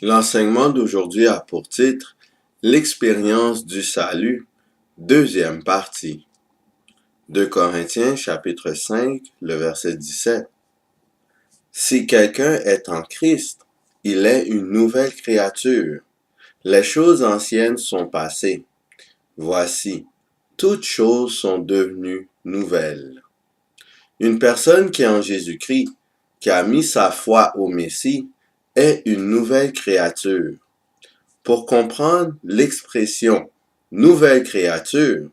L'enseignement d'aujourd'hui a pour titre L'expérience du salut, deuxième partie. 2 Corinthiens chapitre 5, le verset 17. Si quelqu'un est en Christ, il est une nouvelle créature. Les choses anciennes sont passées. Voici, toutes choses sont devenues nouvelles. Une personne qui est en Jésus-Christ, qui a mis sa foi au Messie, est une nouvelle créature. Pour comprendre l'expression « nouvelle créature »,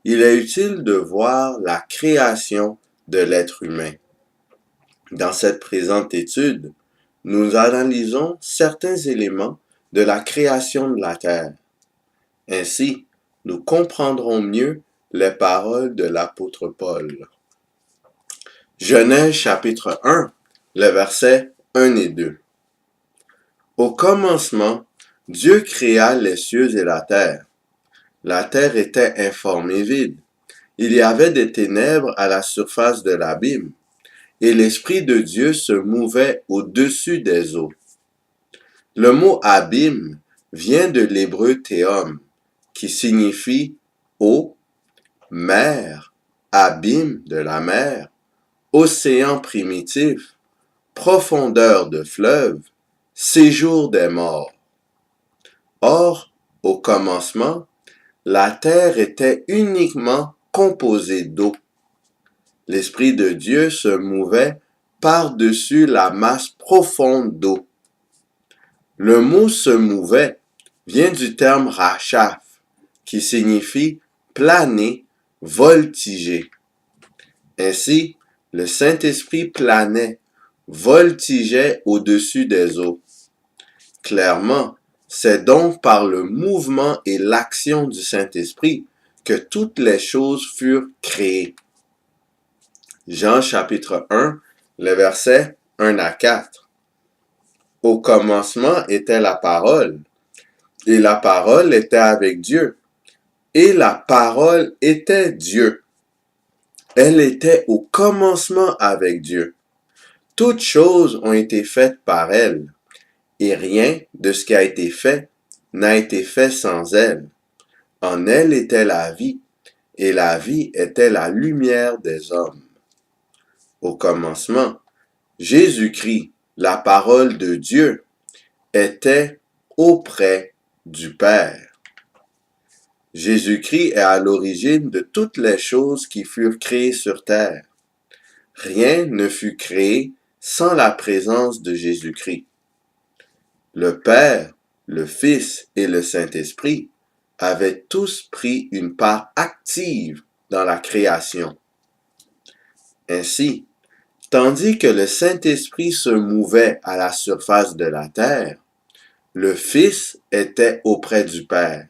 il est utile de voir la création de l'être humain. Dans cette présente étude, nous analysons certains éléments de la création de la terre. Ainsi, nous comprendrons mieux les paroles de l'apôtre Paul. Genèse chapitre 1, les versets 1 et 2. Au commencement, Dieu créa les cieux et la terre. La terre était informe et vide. Il y avait des ténèbres à la surface de l'abîme, et l'Esprit de Dieu se mouvait au-dessus des eaux. Le mot abîme vient de l'hébreu théom, qui signifie eau, mer, abîme de la mer, océan primitif, profondeur de fleuve, séjour des morts. Or, au commencement, la terre était uniquement composée d'eau. L'Esprit de Dieu se mouvait par-dessus la masse profonde d'eau. Le mot se mouvait vient du terme rachaf, qui signifie planer, voltiger. Ainsi, le Saint-Esprit planait, voltigeait au-dessus des eaux. Clairement, c'est donc par le mouvement et l'action du Saint-Esprit que toutes les choses furent créées. Jean chapitre 1, les versets 1 à 4. Au commencement était la parole, et la parole était avec Dieu, et la parole était Dieu. Elle était au commencement avec Dieu. Toutes choses ont été faites par elle, et rien de ce qui a été fait n'a été fait sans elle. En elle était la vie, et la vie était la lumière des hommes. Au commencement, Jésus-Christ, la parole de Dieu, était auprès du Père. Jésus-Christ est à l'origine de toutes les choses qui furent créées sur terre. Rien ne fut créé sans la présence de Jésus-Christ. Le Père, le Fils et le Saint-Esprit avaient tous pris une part active dans la création. Ainsi, tandis que le Saint-Esprit se mouvait à la surface de la terre, le Fils était auprès du Père.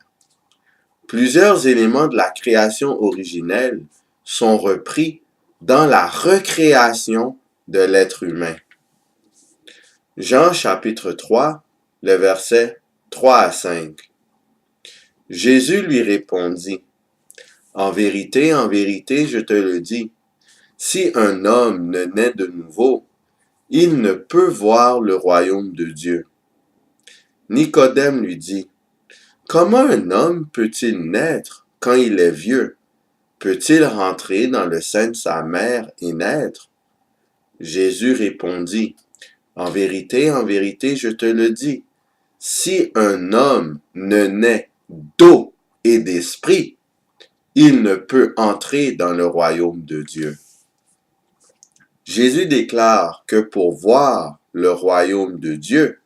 Plusieurs éléments de la création originelle sont repris dans la recréation de l'être humain. Jean chapitre 3, le verset 3 à 5. Jésus lui répondit, « en vérité, je te le dis, si un homme ne naît de nouveau, il ne peut voir le royaume de Dieu. » Nicodème lui dit, « comment un homme peut-il naître quand il est vieux? Peut-il rentrer dans le sein de sa mère et naître? » Jésus répondit, « en vérité, je te le dis, si un homme ne naît d'eau et d'esprit, il ne peut entrer dans le royaume de Dieu. » Jésus déclare que pour voir le royaume de Dieu,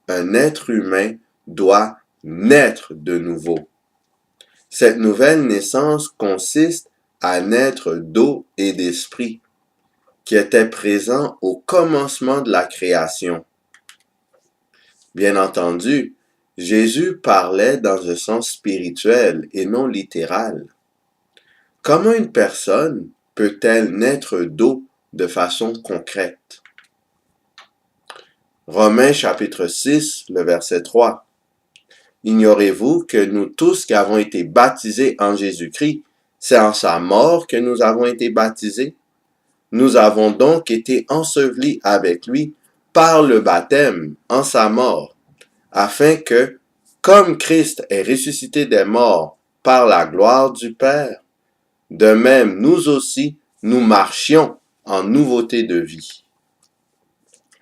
un être humain doit naître de nouveau. Cette nouvelle naissance consiste à naître d'eau et d'esprit, qui était présent au commencement de la création. Bien entendu, Jésus parlait dans un sens spirituel et non littéral. Comment une personne peut-elle naître d'eau de façon concrète? Romains chapitre 6, le verset 3. Ignorez-vous que nous tous qui avons été baptisés en Jésus-Christ, c'est en sa mort que nous avons été baptisés? Nous avons donc été ensevelis avec lui par le baptême en sa mort, afin que, comme Christ est ressuscité des morts par la gloire du Père, de même nous aussi, nous marchions en nouveauté de vie.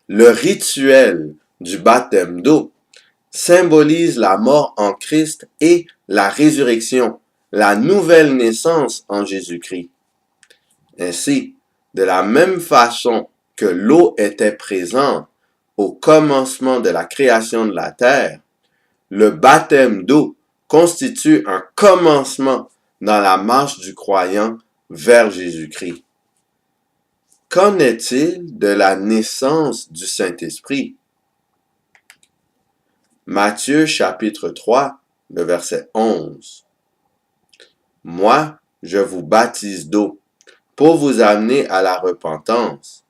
Le rituel du baptême d'eau symbolise la mort en Christ et la résurrection, la nouvelle naissance en Jésus-Christ. Ainsi, de la même façon que l'eau était présente au commencement de la création de la terre, le baptême d'eau constitue un commencement dans la marche du croyant vers Jésus-Christ. Qu'en est-il de la naissance du Saint-Esprit? Matthieu chapitre 3, le verset 11. Moi, je vous baptise d'eau pour vous amener à la repentance,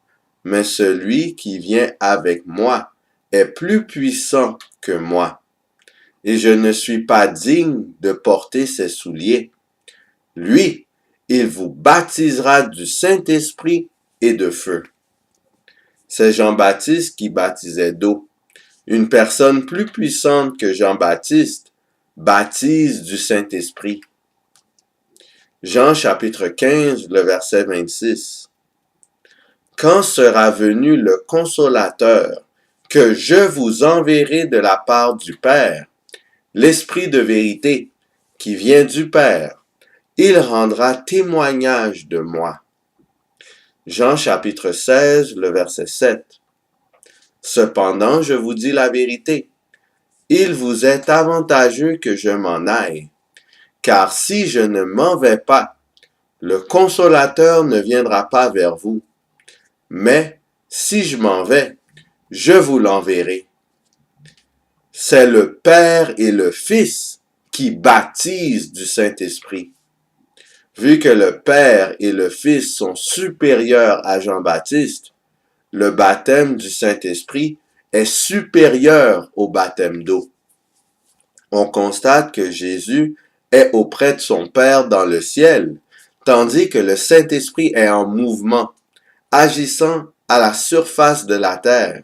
mais celui qui vient avec moi est plus puissant que moi, et je ne suis pas digne de porter ses souliers. Lui, il vous baptisera du Saint-Esprit et de feu. C'est Jean-Baptiste qui baptisait d'eau. Une personne plus puissante que Jean-Baptiste baptise du Saint-Esprit. Jean chapitre 15, le verset 26. Quand sera venu le Consolateur, que je vous enverrai de la part du Père, l'Esprit de vérité, qui vient du Père, il rendra témoignage de moi. Jean chapitre 16, le verset 7. Cependant, je vous dis la vérité, il vous est avantageux que je m'en aille, car si je ne m'en vais pas, le Consolateur ne viendra pas vers vous. Mais si je m'en vais, je vous l'enverrai. C'est le Père et le Fils qui baptisent du Saint-Esprit. Vu que le Père et le Fils sont supérieurs à Jean-Baptiste, le baptême du Saint-Esprit est supérieur au baptême d'eau. On constate que Jésus est auprès de son Père dans le ciel, tandis que le Saint-Esprit est en mouvement, agissant à la surface de la terre,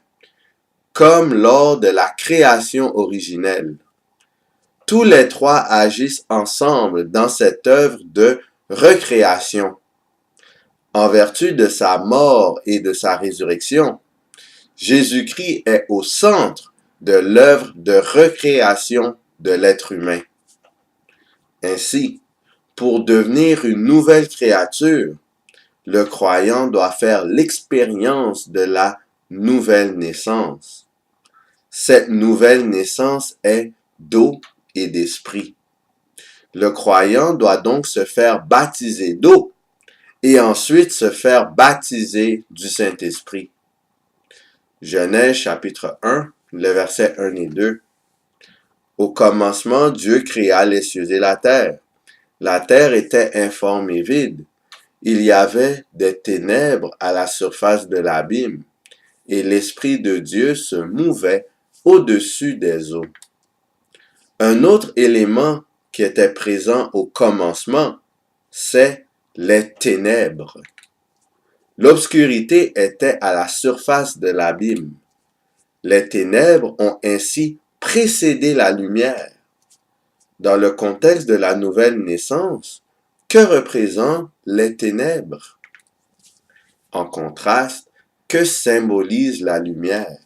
comme lors de la création originelle. Tous les trois agissent ensemble dans cette œuvre de recréation. En vertu de sa mort et de sa résurrection, Jésus-Christ est au centre de l'œuvre de recréation de l'être humain. Ainsi, pour devenir une nouvelle créature, le croyant doit faire l'expérience de la nouvelle naissance. Cette nouvelle naissance est d'eau et d'esprit. Le croyant doit donc se faire baptiser d'eau et ensuite se faire baptiser du Saint-Esprit. Genèse chapitre 1, le verset 1 et 2. Au commencement, Dieu créa les cieux et la terre. La terre était informe et vide. Il y avait des ténèbres à la surface de l'abîme, et l'Esprit de Dieu se mouvait au-dessus des eaux. Un autre élément qui était présent au commencement, c'est les ténèbres. L'obscurité était à la surface de l'abîme. Les ténèbres ont ainsi précédé la lumière. Dans le contexte de la nouvelle naissance, que représentent les ténèbres? En contraste, que symbolise la lumière?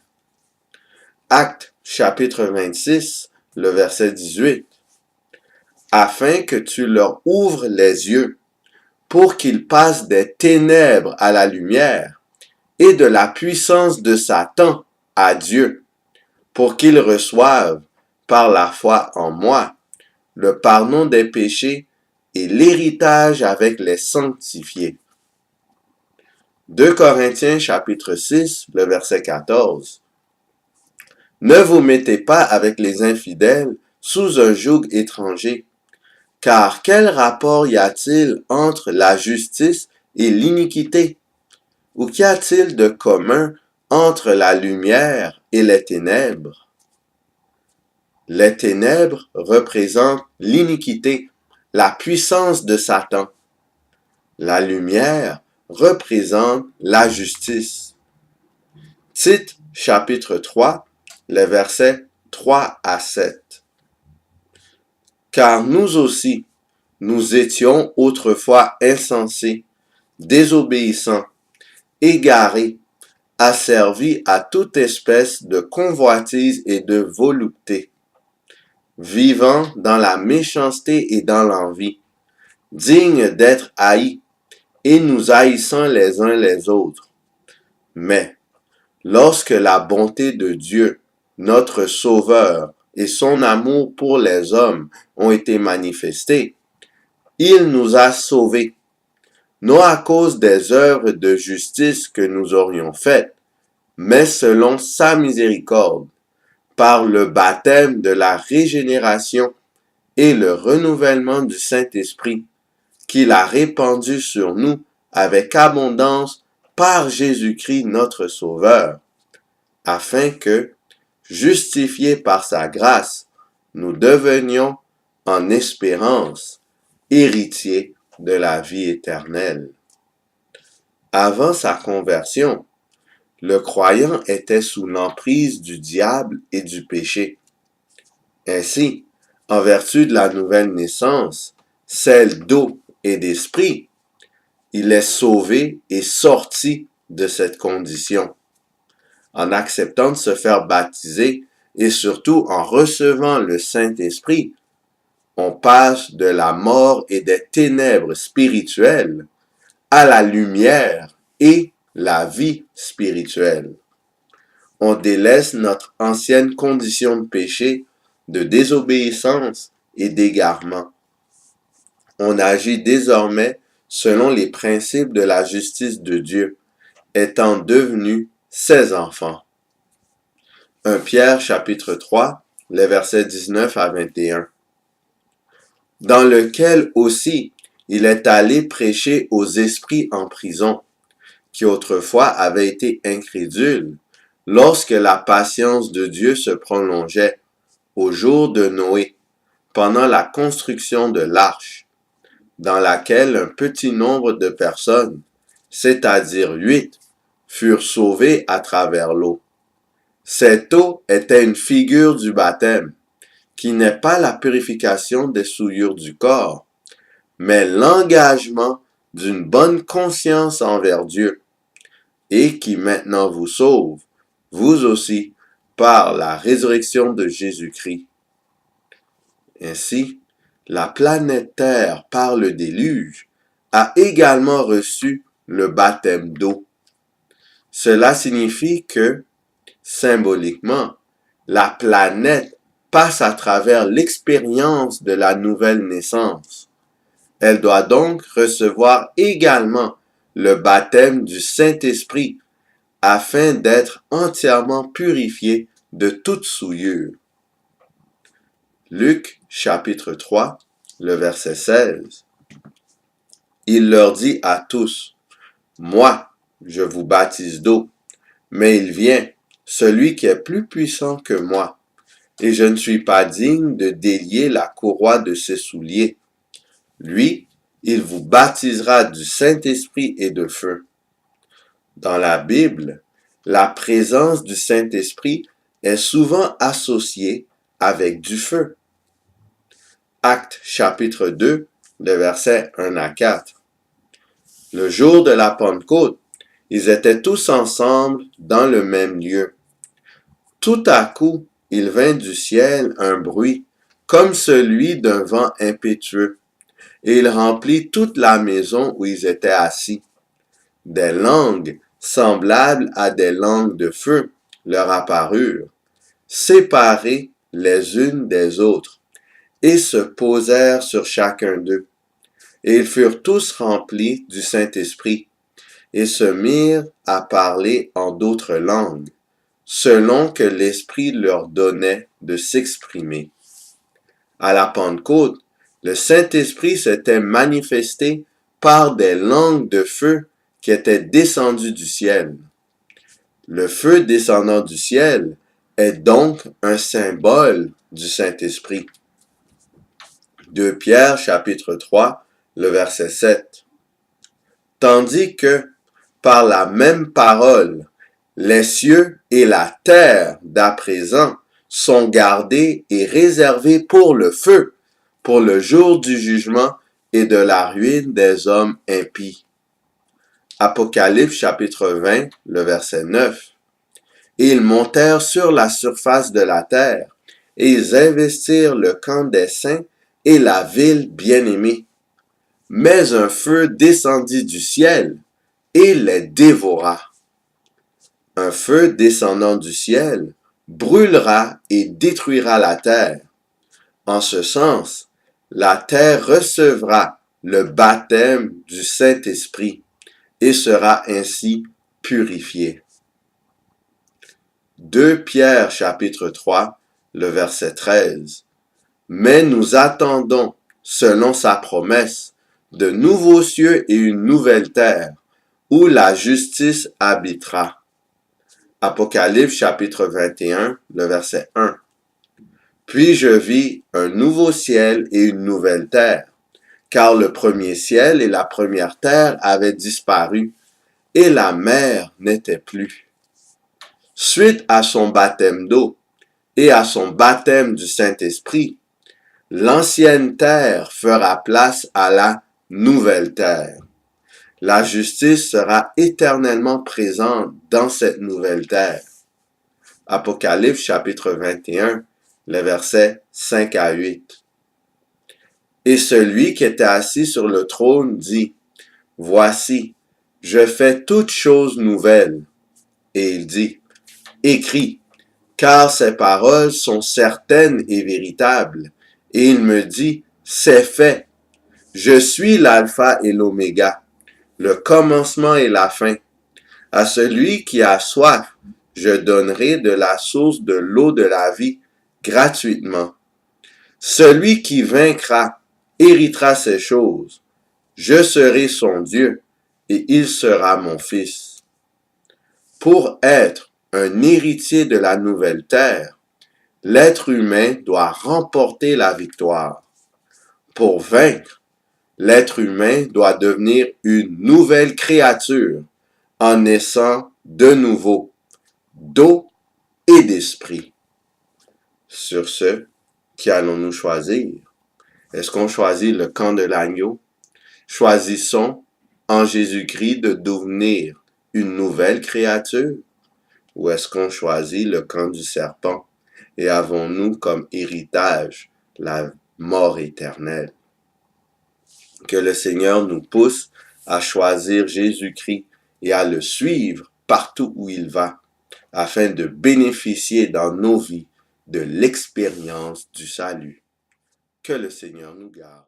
Actes chapitre 26, le verset 18. Afin que tu leur ouvres les yeux, pour qu'ils passent des ténèbres à la lumière, et de la puissance de Satan à Dieu, pour qu'ils reçoivent, par la foi en moi, le pardon des péchés et l'héritage avec les sanctifiés. 2 Corinthiens chapitre 6, le verset 14. Ne vous mettez pas avec les infidèles sous un joug étranger, car quel rapport y a-t-il entre la justice et l'iniquité? Ou qu'y a-t-il de commun entre la lumière et les ténèbres? Les ténèbres représentent l'iniquité, la puissance de Satan. La lumière représente la justice. Tite chapitre 3, les versets 3 à 7. Car nous aussi, nous étions autrefois insensés, désobéissants, égarés, asservis à toute espèce de convoitise et de volupté, vivant dans la méchanceté et dans l'envie, dignes d'être haïs, et nous haïssant les uns les autres. Mais, lorsque la bonté de Dieu, notre Sauveur, et son amour pour les hommes ont été manifestés, il nous a sauvés, non à cause des œuvres de justice que nous aurions faites, mais selon sa miséricorde, par le baptême de la régénération et le renouvellement du Saint-Esprit, qu'il a répandu sur nous avec abondance par Jésus-Christ notre Sauveur, afin que, justifiés par sa grâce, nous devenions en espérance héritiers de la vie éternelle. Avant sa conversion, le croyant était sous l'emprise du diable et du péché. Ainsi, en vertu de la nouvelle naissance, celle d'eau et d'esprit, il est sauvé et sorti de cette condition. En acceptant de se faire baptiser et surtout en recevant le Saint-Esprit, on passe de la mort et des ténèbres spirituelles à la lumière et la vie spirituelle. On délaisse notre ancienne condition de péché, de désobéissance et d'égarement. On agit désormais selon les principes de la justice de Dieu, étant devenus ses enfants. 1 Pierre chapitre 3, les versets 19 à 21. Dans lequel aussi il est allé prêcher aux esprits en prison, qui autrefois avaient été incrédules, lorsque la patience de Dieu se prolongeait, au jour de Noé, pendant la construction de l'arche, dans laquelle un petit nombre de personnes, c'est-à-dire 8, furent sauvées à travers l'eau. Cette eau était une figure du baptême, qui n'est pas la purification des souillures du corps, mais l'engagement d'une bonne conscience envers Dieu, et qui maintenant vous sauve, vous aussi, par la résurrection de Jésus-Christ. Ainsi, la planète Terre, par le déluge, a également reçu le baptême d'eau. Cela signifie que, symboliquement, la planète passe à travers l'expérience de la nouvelle naissance. Elle doit donc recevoir également le baptême du Saint-Esprit afin d'être entièrement purifiée de toute souillure. Luc chapitre 3, le verset 16. Il leur dit à tous, « Moi, je vous baptise d'eau, mais il vient, celui qui est plus puissant que moi, et je ne suis pas digne de délier la courroie de ses souliers. Lui, il vous baptisera du Saint-Esprit et de feu. » Dans la Bible, la présence du Saint-Esprit est souvent associée avec du feu. Actes chapitre 2, le verset 1 à 4. Le jour de la Pentecôte, ils étaient tous ensemble dans le même lieu. Tout à coup, il vint du ciel un bruit, comme celui d'un vent impétueux, et il remplit toute la maison où ils étaient assis. Des langues, semblables à des langues de feu, leur apparurent, séparées les unes des autres, et se posèrent sur chacun d'eux. Et ils furent tous remplis du Saint-Esprit, et se mirent à parler en d'autres langues, selon que l'Esprit leur donnait de s'exprimer. À la Pentecôte, le Saint-Esprit s'était manifesté par des langues de feu qui étaient descendues du ciel. Le feu descendant du ciel est donc un symbole du Saint-Esprit. 2 Pierre chapitre 3, le verset 7. Tandis que, par la même parole, les cieux et la terre d'à présent sont gardés et réservés pour le feu, pour le jour du jugement et de la ruine des hommes impies. Apocalypse chapitre 20, le verset 9. Et ils montèrent sur la surface de la terre, et ils investirent le camp des saints et la ville bien-aimée. Mais un feu descendit du ciel et les dévora. Un feu descendant du ciel brûlera et détruira la terre. En ce sens, la terre recevra le baptême du Saint-Esprit et sera ainsi purifiée. 2 Pierre chapitre 3, le verset 13. Mais nous attendons, selon sa promesse, de nouveaux cieux et une nouvelle terre, où la justice habitera. Apocalypse chapitre 21, le verset 1. Puis je vis un nouveau ciel et une nouvelle terre, car le premier ciel et la première terre avaient disparu, et la mer n'était plus. Suite à son baptême d'eau et à son baptême du Saint-Esprit, l'ancienne terre fera place à la nouvelle terre. La justice sera éternellement présente dans cette nouvelle terre. Apocalypse chapitre 21, les versets 5 à 8. Et celui qui était assis sur le trône dit, « Voici, je fais toutes choses nouvelles. » Et il dit, « Écris, car ces paroles sont certaines et véritables. » Et il me dit, « C'est fait. Je suis l'alpha et l'oméga, le commencement et la fin. À celui qui a soif, je donnerai de la source de l'eau de la vie gratuitement. Celui qui vaincra héritera ces choses. Je serai son Dieu et il sera mon fils. » Pour être un héritier de la nouvelle terre, l'être humain doit remporter la victoire. Pour vaincre, l'être humain doit devenir une nouvelle créature en naissant de nouveau, d'eau et d'esprit. Sur ce, qui allons-nous choisir? Est-ce qu'on choisit le camp de l'agneau? Choisissons en Jésus-Christ de devenir une nouvelle créature? Ou est-ce qu'on choisit le camp du serpent? Et avons-nous comme héritage la mort éternelle? Que le Seigneur nous pousse à choisir Jésus-Christ et à le suivre partout où il va, afin de bénéficier dans nos vies de l'expérience du salut. Que le Seigneur nous garde.